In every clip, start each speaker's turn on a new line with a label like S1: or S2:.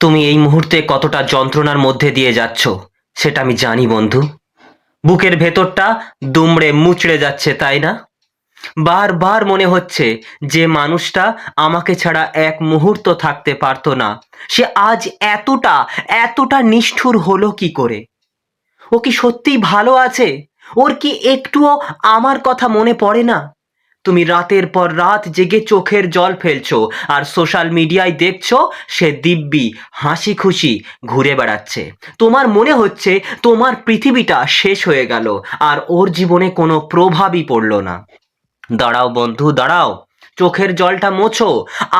S1: তুমি এই মুহূর্তে কতটা যন্ত্রণার মধ্যে দিয়ে যাচ্ছ সেটা আমি জানি বন্ধু। বুকের ভেতরটা দুমড়ে মুচড়ে যাচ্ছে, তাই না? বারবার মনে হচ্ছে যে মানুষটা আমাকে ছাড়া এক মুহূর্ত থাকতে পারতো না, সে আজ এতটা এতটা নিষ্ঠুর হলো কি করে? ও কি সত্যিই ভালো আছে? ওর কি একটুও আমার কথা মনে পড়ে না? তুমি রাতের পর রাত জেগে চোখের জল ফেলছো আর সোশ্যাল মিডিয়ায় দেখছো সে দিব্যি হাসি খুশি ঘুরে বেড়াচ্ছে। তোমার মনে হচ্ছে তোমার পৃথিবীটা শেষ হয়ে গেল আর ওর জীবনে কোনো প্রভাবই পড়লো না। দাঁড়াও বন্ধু, দাঁড়াও, চোখের জলটা মোছো।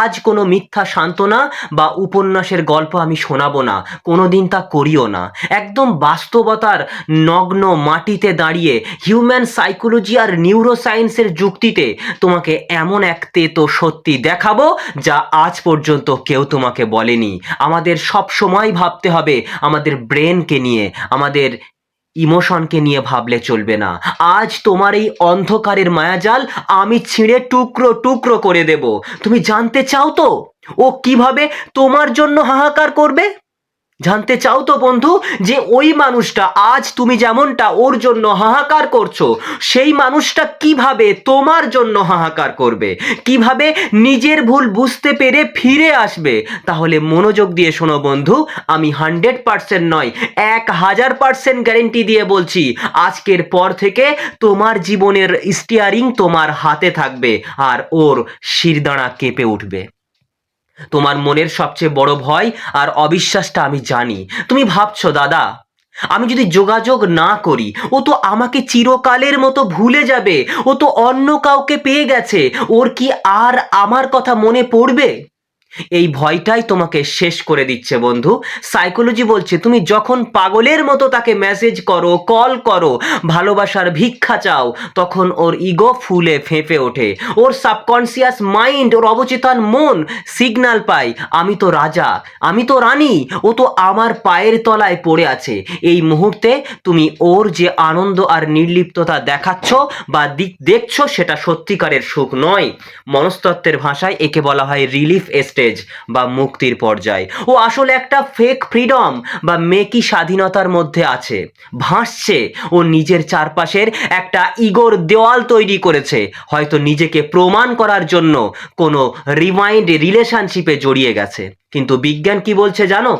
S1: আজ কোনো মিথ্যা সান্ত্বনা বা উপন্যাসের গল্প আমি শোনাবো না, কোনোদিন তা করিও না। একদম বাস্তবতার নগ্ন মাটিতে দাঁড়িয়ে হিউম্যান সাইকোলজি আর নিউরোসায়েন্সের যুক্তিতে তোমাকে এমন এক তেতো সত্যি দেখাবো যা আজ পর্যন্ত কেউ তোমাকে বলেনি। আমাদের সব সময় ভাবতে হবে আমাদের ব্রেনকে নিয়ে, আমাদের ইমোশনকে নিয়ে ভাবলে চলবে না। আজ তোমার এই অন্ধকারের মায়াজাল আমি ছিঁড়ে টুকরো টুকরো করে দেব। তুমি জানতে চাও তো ও কিভাবে তোমার জন্য হাহাকার করবে? জানতে চাও তো বন্ধু, যে ওই মানুষটা আজ তুমি যেমনটা ওর জন্য হাহাকার করছো, সেই মানুষটা কিভাবে তোমার জন্য হাহাকার করবে, কিভাবে নিজের ভুল বুঝতে পেরে ফিরে আসবে? তাহলে মনোযোগ দিয়ে শোনো বন্ধু, আমি 100% নয়, 1000% গ্যারেন্টি দিয়ে বলছি, আজকের পর থেকে তোমার জীবনের স্টিয়ারিং তোমার হাতে থাকবে আর ওর শিরদাঁড়া কেঁপে উঠবে। তোমার মনের সবচেয়ে বড় ভয় আর অবিশ্বাসটা আমি জানি। তুমি ভাবছো, দাদা, আমি যদি যোগাযোগ না করি ও তো আমাকে চিরকালের মতো ভুলে যাবে, ও তো অন্য কাউকে পেয়ে গেছে, ওর কি আর আমার কথা মনে পড়বে? এই ভয়টাই তোমাকে শেষ করে দিচ্ছে বন্ধু। সাইকোলজি বলছে তুমি যখন পাগলের মতো তাকে মেসেজ করো, কল করো, ভালোবাসার ভিক্ষা চাও, তখন ওর ইগো ফুলে ফেঁপে ওঠে। ওর সাবকনসিয়াস মাইন্ড, ওর অবচেতন মন সিগন্যাল পায়, আমি তো রাজা, আমি তো রানী, ও তো আমার পায়ের তলায় পড়ে আছে। এই মুহূর্তে তুমি ওর যে আনন্দ আর নির্লিপ্ততা দেখাচ্ছ বা দেখছো, সেটা সত্যিকারের সুখ নয়। মনস্তত্ত্বের ভাষায় একে বলা হয় রিলিফ স্টেজ বা মুক্তির পর্যায়। ও আসলে একটা ফেক ফ্রিডম বা মেকি স্বাধীনতার মধ্যে আছে, ভাসছে। ও নিজের চারপাশের একটা ইগোর দেওয়াল তৈরি করেছে, হয়তো নিজেকে প্রমাণ করার জন্য কোনো রিমাইন্ড রিলেশনশিপে জড়িয়ে গেছে। কিন্তু বিজ্ঞান কি বলছে জানো?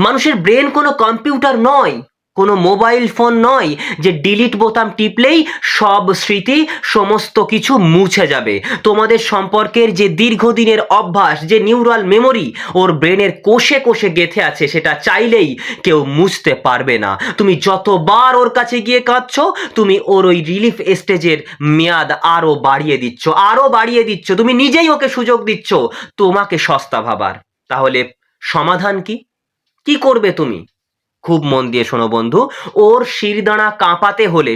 S1: মানুষের ব্রেন কোনো কম্পিউটার নয়, কোনো মোবাইল ফোন নয় যে ডিলিট বোতাম টিপলেই সব স্মৃতি, সমস্ত কিছু মুছে যাবে। তোমাদের সম্পর্কের যে দীর্ঘদিনের অভ্যাস, যে নিউরাল মেমোরি ওর ব্রেনের কোষে কোষে গেঁথে আছে, সেটা চাইলেই কেউ মুছতে পারবে না। তুমি যতবার ওর কাছে গিয়ে কাঁদছো, তুমি ওর ওই রিলিফ স্টেজের মেয়াদ আরো বাড়িয়ে দিচ্ছ, আরো বাড়িয়ে দিচ্ছ। তুমি নিজেই ওকে সুযোগ দিচ্ছ তোমাকে সস্তা ভাবার। তাহলে সমাধান কি? কি করবে তুমি? খুব মন দিয়ে শোনো বন্ধু, ওর শিরদাঁড়া কাঁপাতে হলে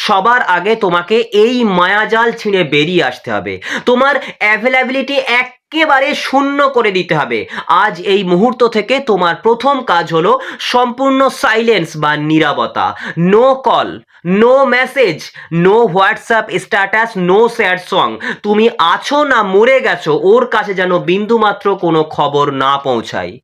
S1: সবার আগে তোমাকে এই মায়াজাল ছিঁড়ে বেরিয়ে আসতে হবে। তোমার অ্যাভেলেবিলিটি একেবারে শূন্য করে দিতে হবে। আজ এই মুহূর্ত থেকে তোমার প্রথম কাজ হলো সম্পূর্ণ সাইলেন্স বা নীরবতা। No call, no message, no WhatsApp status, no sad song. তুমি আছো না মরে গেছো, ওর কাছে যেন বিন্দুমাত্র কোনো খবর না পৌঁছায়।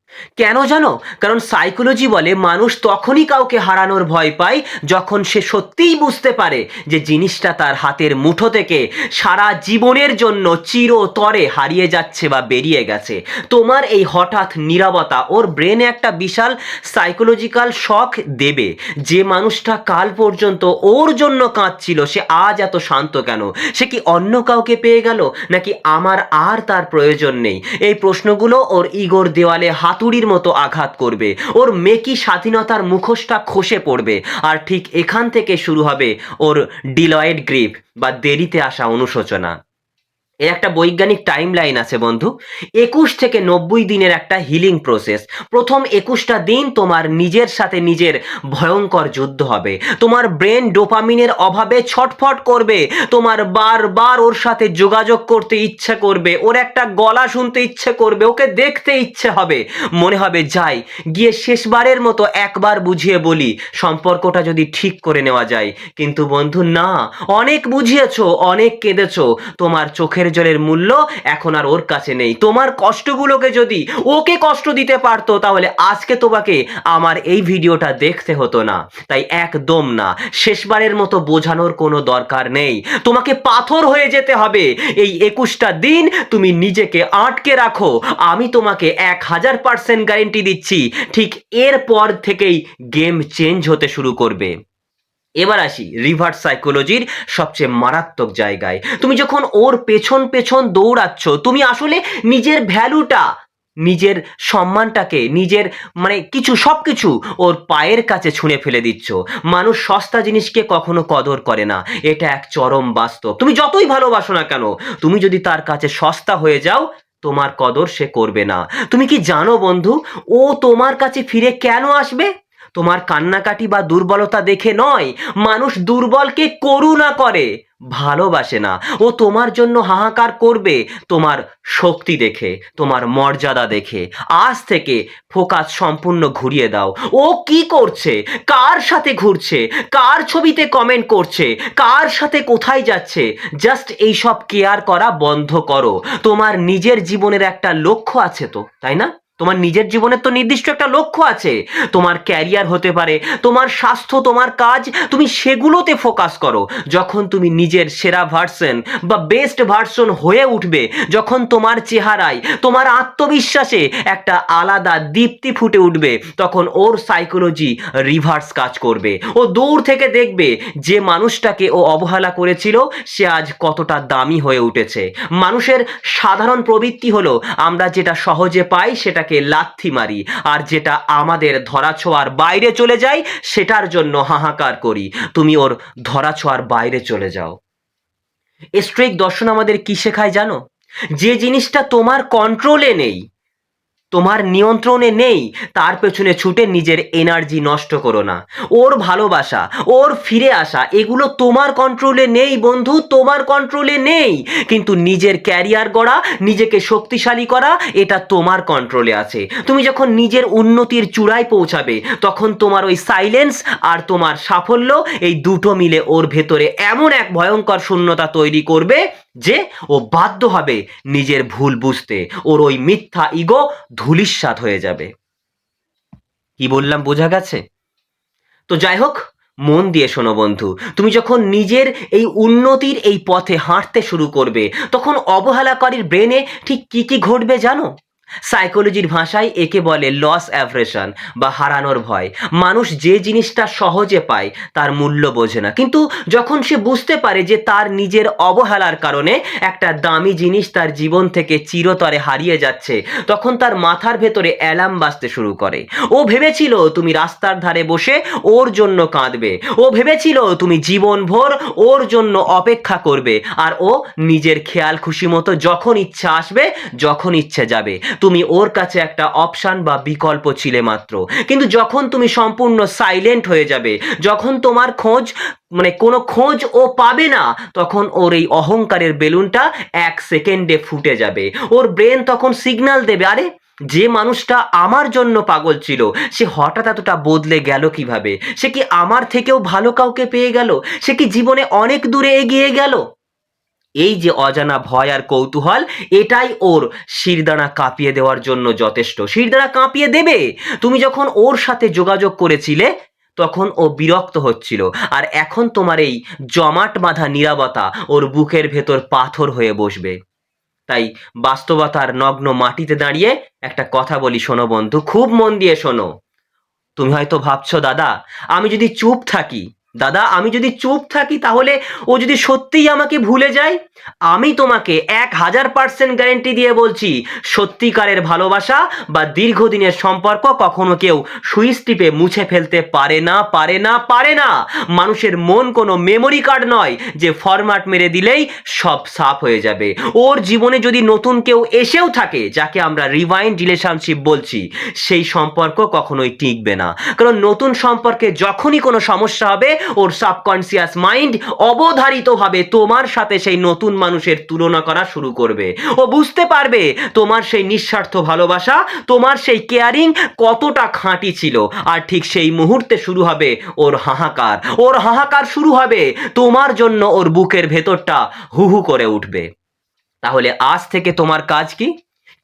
S1: কেন জানো? কারণ সাইকোলজি বলে মানুষ তখনই কাউকে হারানোর ভয় পায় যখন সে সত্যিই বুঝতে পারে যে জিনিসটা তার হাতের মুঠো থেকে সারা জীবনের জন্য চিরতরে হারিয়ে যাচ্ছে বা বেরিয়ে গেছে। তোমার এই হঠাৎ নীরবতা ওর ব্রেনে একটা বিশাল সাইকোলজিক্যাল শক দেবে। যে মানুষটা কাল পর্যন্ত ওর জন্য কাঁদছিল, সে আজ এত শান্ত কেন? সে কি অন্য কাউকে পেয়ে গেল, নাকি আমার আর তার প্রয়োজন নেই? এই প্রশ্নগুলো ওর ইগোর দেওয়ালে হাতুড়ির মতো আঘাত করবে। ওর মেকি স্বাধীনতার মুখোশটা খসে পড়বে। আর ঠিক এখান থেকে শুরু হবে ওর ডিলয়েড গ্রিফ বা দেরিতে আসা অনুশোচনা। এর একটা বৈজ্ঞানিক টাইম লাইন আছে বন্ধু। 21 থেকে 90 দিনের একটা হিলিং প্রসেস। প্রথম 21টা দিন তোমার নিজের সাথে নিজের ভয়ঙ্কর যুদ্ধ হবে। তোমার ব্রেন ডোপামিনের অভাবে ছটফট করবে, তোমার বারবার ওর সাথে যোগাযোগ করতে ইচ্ছে করবে, ওর একটা গলা শুনতে ইচ্ছে করবে, ওকে দেখতে ইচ্ছে হবে। মনে হবে যাই গিয়ে শেষবারের মতো একবার বুঝিয়ে বলি, সম্পর্কটা যদি ঠিক করে নেওয়া যায়। কিন্তু বন্ধু না, অনেক বুঝিয়েছো, অনেক কেঁদেছো, তোমার চোখের জলের মূল্য এখন আর ওর কাছে নেই। তোমার কষ্টগুলোকে যদি ওকে কষ্ট দিতে পারতো তাহলে আজকে তোমাকে আমার এই ভিডিওটা দেখতে হতো না। তাই একদম না, শেষবারের মতো বোঝানোর কোনো দরকার নেই। তোমাকে পাথর হয়ে যেতে হবে। এই 21টা দিন তুমি নিজেকে আটকে রাখো, আমি তোমাকে 1000% গ্যারেন্টি দিচ্ছি, ঠিক এরপর থেকেই গেম চেঞ্জ হতে শুরু করবে। এবার আসি রিভার্স সাইকোলজির সবচেয়ে মারাত্মক জায়গায়। তুমি যখন ওর পেছন পেছন দৌড়াচ্ছ, তুমি আসলে নিজের ভ্যালুটা, নিজের সম্মানটাকে, নিজের কিছু সবকিছু ওর পায়ের কাছে ছুঁড়ে ফেলে দিচ্ছ। মানুষ সস্তা জিনিসকে কখনো কদর করে না, এটা এক চরম বাস্তব। তুমি যতই ভালোবাসো না কেন, তুমি যদি তার কাছে সস্তা হয়ে যাও, তোমার কদর সে করবে না। তুমি কি জানো বন্ধু, ও তোমার কাছে ফিরে কেন আসবে? তোমার কান্নাকাটি বা দুর্বলতা দেখে নয়। মানুষ দুর্বলকে করুণা করে, ভালোবাসে না। ও তোমার জন্য হাহাকার করবে তোমার শক্তি দেখে, তোমার মর্যাদা দেখে। আজ থেকে ফোকাস সম্পূর্ণ ঘুরিয়ে দাও। ও কি করছে, কার সাথে ঘুরছে, কার ছবিতে কমেন্ট করছে, কার সাথে কোথায় যাচ্ছে, জাস্ট এইসব কেয়ার করা বন্ধ করো। তোমার নিজের জীবনের একটা লক্ষ্য আছে তো, তাই না? তোমার নিজের জীবনের তো নির্দিষ্ট একটা লক্ষ্য আছে। তোমার ক্যারিয়ার হতে পারে, তোমার স্বাস্থ্য, তোমার কাজ, তুমি সেগুলোতে ফোকাস করো। যখন তুমি নিজের সেরা ভার্সন বা বেস্ট ভার্সন হয়ে উঠবে, যখন তোমার চেহারায়, তোমার আত্মবিশ্বাসে একটা আলাদা দীপ্তি ফুটে উঠবে, তখন ওর সাইকোলজি রিভার্স কাজ করবে। ও দূর থেকে দেখবে যে মানুষটাকে ও অবহেলা করেছিল সে আজ কতটা দামি হয়ে উঠেছে। মানুষের সাধারণ প্রবৃত্তি হলো আমরা যেটা সহজে পাই সেটাকে লাথি মারি, আর যেটা আমাদের ধরাছোঁয়ার বাইরে চলে যায় সেটার জন্য হাহাকার করি। তুমি ওর ধরাছোঁয়ার বাইরে চলে যাও। স্ট্রিক দর্শন আমাদের কি শেখায় জানো? যে জিনিসটা তোমার কন্ট্রোলে নেই, তোমার নিয়ন্ত্রণে নেই, তার পেছনে ছুটে নিজের এনার্জি নষ্ট করো না। ওর ভালোবাসা, ওর ফিরে আসা, এগুলো তোমার কন্ট্রোলে নেই বন্ধু, তোমার কন্ট্রোলে নেই। কিন্তু নিজের ক্যারিয়ার গড়া, নিজেকে শক্তিশালী করা, এটা তোমার কন্ট্রোলে আছে। তুমি যখন নিজের উন্নতির চূড়ায় পৌঁছাবে, তখন তোমার ওই সাইলেন্স আর তোমার সাফল্য, এই দুটো মিলে ওর ভেতরে এমন এক ভয়ঙ্কর শূন্যতা তৈরি করবে যে ও বাধ্য হবে নিজের ভুল বুঝতে। ওর ওই মিথ্যা ইগো ধূলিসাৎ হয়ে যাবে। কি বললাম বোঝা গেছে? তো যাই হোক, মন দিয়ে শোনো বন্ধু, তুমি যখন নিজের এই উন্নতির এই পথে হাঁটতে শুরু করবে, তখন অবহেলাকারীর ব্রেনে ঠিক কি কি ঘটবে জানো? সাইকোলজির ভাষায় একে বলে লস অ্যাভারেশন বা হারানোর ভয়। মানুষ যে জিনিসটা সহজে পায় তার মূল্য বোঝে না, কিন্তু যখন সে বুঝতে পারে যে তার নিজের অবহেলার কারণে একটা দামি জিনিস তার জীবন থেকে চিরতরে হারিয়ে যাচ্ছে, তখন তার মাথার ভেতরে অ্যালার্ম বাজতে শুরু করে। ও ভেবেছিল তুমি রাস্তার ধারে বসে ওর জন্য কাঁদবে, ও ভেবেছিল তুমি জীবনভর ওর জন্য অপেক্ষা করবে, আর ও নিজের খেয়াল খুশি মতো যখন ইচ্ছা আসবে, যখন ইচ্ছে যাবে। তুমি ওর কাছে একটা অপশন বা বিকল্প ছিলে মাত্র। কিন্তু যখন তুমি সম্পূর্ণ সাইলেন্ট হয়ে যাবে, যখন তোমার কোনো খোঁজ ও পাবে না, তখন ওর এই অহংকারের বেলুনটা 1 সেকেন্ডে ফুটে যাবে। ওর ব্রেন তখন সিগন্যাল দেবে, আরে যে মানুষটা আমার জন্য পাগল ছিল সে হঠাৎ এতটা বদলে গেল কিভাবে? সে কি আমার থেকেও ভালো কাউকে পেয়ে গেল? সে কি জীবনে অনেক দূরে এগিয়ে গেল? এই যে অজানা ভয় আর কৌতূহল, এটাই ওর শিরদাঁড়া কাঁপিয়ে দেওয়ার জন্য যথেষ্ট। শিরদাঁড়া কাঁপিয়ে দেবে। তুমি যখন ওর সাথে যোগাযোগ করেছিলে তখন ও বিরক্ত হচ্ছিল, আর এখন তোমার এই জমাট বাঁধা নীরবতা ওর বুকের ভেতর পাথর হয়ে বসবে। তাই বাস্তবতার নগ্ন মাটিতে দাঁড়িয়ে একটা কথা বলি, শোনো বন্ধু, খুব মন দিয়ে শোনো। তুমি হয়তো ভাবছো দাদা আমি যদি চুপ থাকি তাহলে ও যদি সত্যিই আমাকে ভুলে যায়। আমি তোমাকে 1000% গ্যারেন্টি দিয়ে বলছি, সত্যিকারের ভালোবাসা বা দীর্ঘদিনের সম্পর্ক কখনো কেউ সুইচ টিপে মুছে ফেলতে পারে না, পারে না, পারে না। মানুষের মন কোনো মেমোরি কার্ড নয় যে ফরম্যাট মেরে দিলেই সব সাফ হয়ে যাবে। ওর জীবনে যদি নতুন কেউ এসেও থাকে, যাকে আমরা রিভাইন্ড রিলেশনশিপ বলছি, সেই সম্পর্ক কখনোই টিকবে না। কারণ নতুন সম্পর্কে যখনই কোনো সমস্যা হবে, ওর সাবকনসিয়াস মাইন্ড অবধারিতভাবে তোমার সাথে সেই নতুন মানুষের তুলনা করা শুরু করবে। ও বুঝতে পারবে তোমার সেই নিঃস্বার্থ ভালোবাসা, তোমার সেই কেয়ারিং কতটা খাঁটি ছিল। আর ঠিক সেই মুহূর্তে শুরু হবে ওর হাহাকার। ওর হাহাকার শুরু হবে তোমার জন্য, ওর বুকের ভেতরটা হু হু করে উঠবে। তাহলে আজ থেকে তোমার কাজ কি?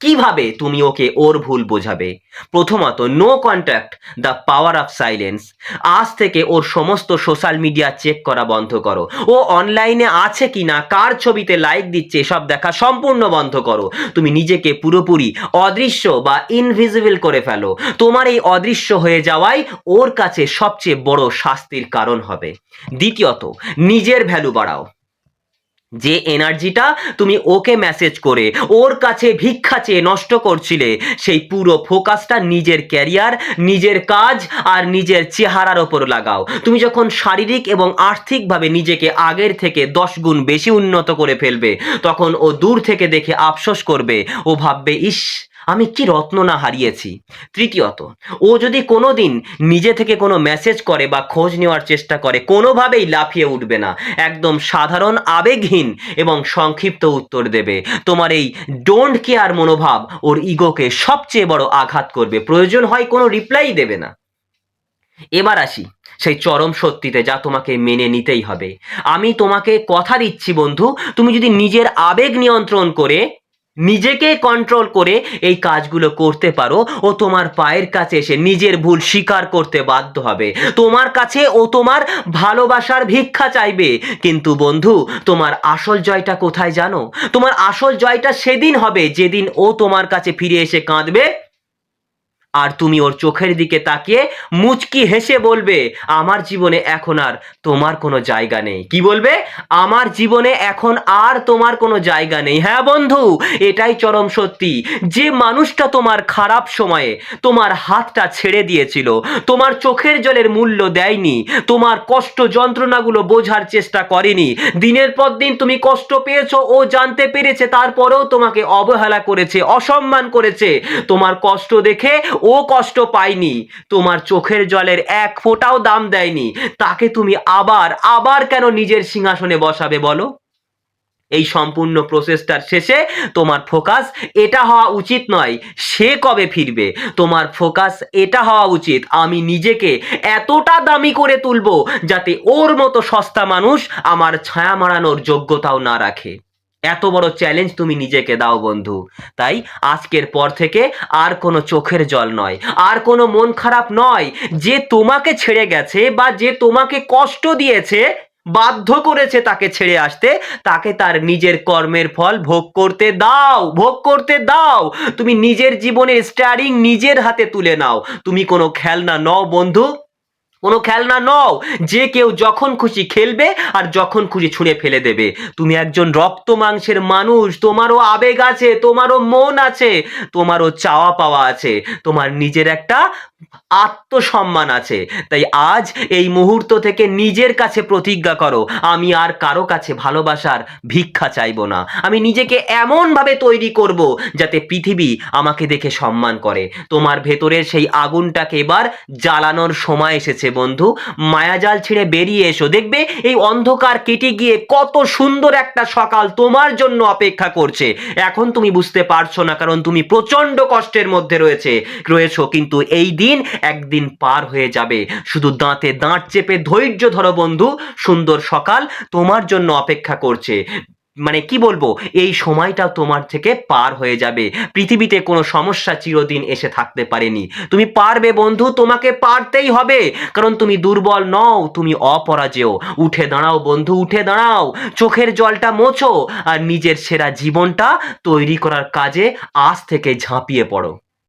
S1: কিভাবে তুমি ওকে ওর ভুল বোঝাবে? প্রথমত, no contact, the power of silence. আজ থেকে ওর সমস্ত সোশ্যাল মিডিয়া চেক করা বন্ধ করো। ও অনলাইনে আছে কিনা, কার ছবিতে লাইক দিচ্ছে, এসব দেখা সম্পূর্ণ বন্ধ করো। তুমি নিজেকে পুরোপুরি অদৃশ্য বা ইনভিজিবল করে ফেলো। তোমার এই অদৃশ্য হয়ে যাওয়াই ওর কাছে সবচেয়ে বড় শাস্তির কারণ হবে। দ্বিতীয়ত, নিজের ভ্যালু বাড়াও। যে এনার্জিটা তুমি ওকে মেসেজ করে ওর কাছে ভিক্ষা চেয়ে নষ্ট করছিলে, সেই পুরো ফোকাসটা নিজের ক্যারিয়ার, নিজের কাজ আর নিজের চেহারার ওপর লাগাও। তুমি যখন শারীরিক এবং আর্থিকভাবে নিজেকে আগের থেকে 10 গুণ বেশি উন্নত করে ফেলবে, তখন ও দূর থেকে দেখে আফসোস করবে। ও ভাববে, ইস, আমি কি রত্ন না হারিয়েছি। তৃতীয়ত, ও যদি কোনোদিন নিজে থেকে কোনো মেসেজ করে বা খোঁজ নেওয়ার চেষ্টা করে, কোনোভাবেই লাফিয়ে উঠবে না। একদম সাধারণ, আবেগহীন এবং সংক্ষিপ্ত উত্তর দেবে। তোমার এই ডোন্ট কেয়ার মনোভাব ওর ইগোকে সবচেয়ে বড় আঘাত করবে। প্রয়োজন হয় কোনো রিপ্লাই দেবে না। এবার আসি সেই চরম সত্যিতে, যা তোমাকে মেনে নিতেই হবে। আমি তোমাকে কথা দিচ্ছি বন্ধু, তুমি যদি নিজের আবেগ নিয়ন্ত্রণ করে, নিজেকে কন্ট্রোল করে এই কাজগুলো করতে পারো, ও তোমার পায়ের কাছে এসে নিজের ভুল স্বীকার করতে বাধ্য হবে। তোমার কাছে ও তোমার ভালোবাসার ভিক্ষা চাইবে। কিন্তু বন্ধু, তোমার আসল জয়টা কোথায় জানো? তোমার আসল জয়টা সেদিন হবে যেদিন ও তোমার কাছে ফিরে এসে কাঁদবে, আর তুমি ওর চোখের দিকে তাকিয়ে মুচকি হেসে বলবে, আমার জীবনে এখন আর তোমার কোনো জায়গা নেই। কি বলবে? আমার জীবনে এখন আর তোমার কোনো জায়গা নেই। হ্যাঁ বন্ধু, এটাই চরম সত্যি। যে মানুষটা তোমার খারাপ সময়ে তোমার হাতটা ছেড়ে দিয়েছিল, তোমার চোখের জলের মূল্য দেয়নি, তোমার কষ্ট যন্ত্রণাগুলো বোঝার চেষ্টা করেনি, দিনের পর দিন তুমি কষ্ট পেয়েছো, ও জানতে পেরেছে, তারপরেও তোমাকে অবহেলা করেছে, অসম্মান করেছে। তোমার কষ্ট দেখে ও কষ্ট পায়নি, তোমার চোখের জলের এক ফোঁটাও দাম দেয়নি। তাকে তুমি আবার আবার কেন নিজের সিংহাসনে বসাবে বলো? এই সম্পূর্ণ প্রসেসটার শেষে তোমার ফোকাস এটা হওয়া উচিত নয় সে কবে ফিরবে, তোমার ফোকাস এটা হওয়া উচিত, আমি নিজেকে এতটা দামি করে তুলবো যাতে ওর মতো সস্তা মানুষ আমার ছায়া মারানোর যোগ্যতাও না রাখে। এত বড় চ্যালেঞ্জ তুমি নিজেকে দাও বন্ধু। তাই আজকের পর থেকে আর কোনো চোখের জল নয়, আর কোনো মন খারাপ নয়। যে তোমাকে ছেড়ে গেছে বা যে তোমাকে কষ্ট দিয়েছে, বাধ্য করেছে তাকে ছেড়ে আসতে, তাকে তার নিজের কর্মের ফল ভোগ করতে দাও, ভোগ করতে দাও। তুমি নিজের জীবনের স্টিয়ারিং নিজের হাতে তুলে নাও। তুমি কোনো খেলনা নও বন্ধু, কোনো খেলনা নও যে কেউ যখন খুশি খেলবে আর যখন খুশি ছুঁড়ে ফেলে দেবে। তুমি একজন রক্ত মাংসের মানুষ, তোমারও আবেগ আছে, তোমারও মন আছে, তোমারও চাওয়া পাওয়া আছে, তোমার নিজের একটা আত্মসম্মান আছে। তাই আজ এই মুহূর্ত থেকে নিজের কাছে প্রতিজ্ঞা করো, আমি আর কারো কাছে ভালোবাসার ভিক্ষা চাইবো না। আমি নিজেকে এমন ভাবে তৈরি করব যাতে পৃথিবী আমাকে দেখে সম্মান করে। তোমার ভেতরের সেই আগুনটাকে এবার জ্বালানোর সময় এসেছে বন্ধু। মায়াজাল ছেড়ে বেরিয়ে এসো, দেখবে এই অন্ধকার কেটে গিয়ে কত সুন্দর একটা সকাল তোমার জন্য অপেক্ষা করছে। এখন তুমি বুঝতে পারছো না, কারণ তুমি প্রচন্ড কষ্টের মধ্যে রয়েছো, কিন্তু এই দিন একদিন পার হয়ে যাবে। শুধু দাঁতে দাঁত চেপে ধৈর্য ধরো বন্ধু, সুন্দর সকাল তোমার জন্য অপেক্ষা করছে। মানে কি বলবো, এই সময়টা তোমার থেকে পার হয়ে যাবে। পৃথিবীতে কোনো সমস্যা চিরদিন এসে থাকতে পারেনি। তুমি পারবে বন্ধু, তোমাকে পারতেই হবে, কারণ তুমি দুর্বল নও, তুমি অপরাজেয়। উঠে দাঁড়াও বন্ধু, উঠে দাঁড়াও, চোখের জলটা মোছো আর নিজের সেরা জীবনটা তৈরি করার কাজে আজ থেকে ঝাঁপিয়ে পড়ো।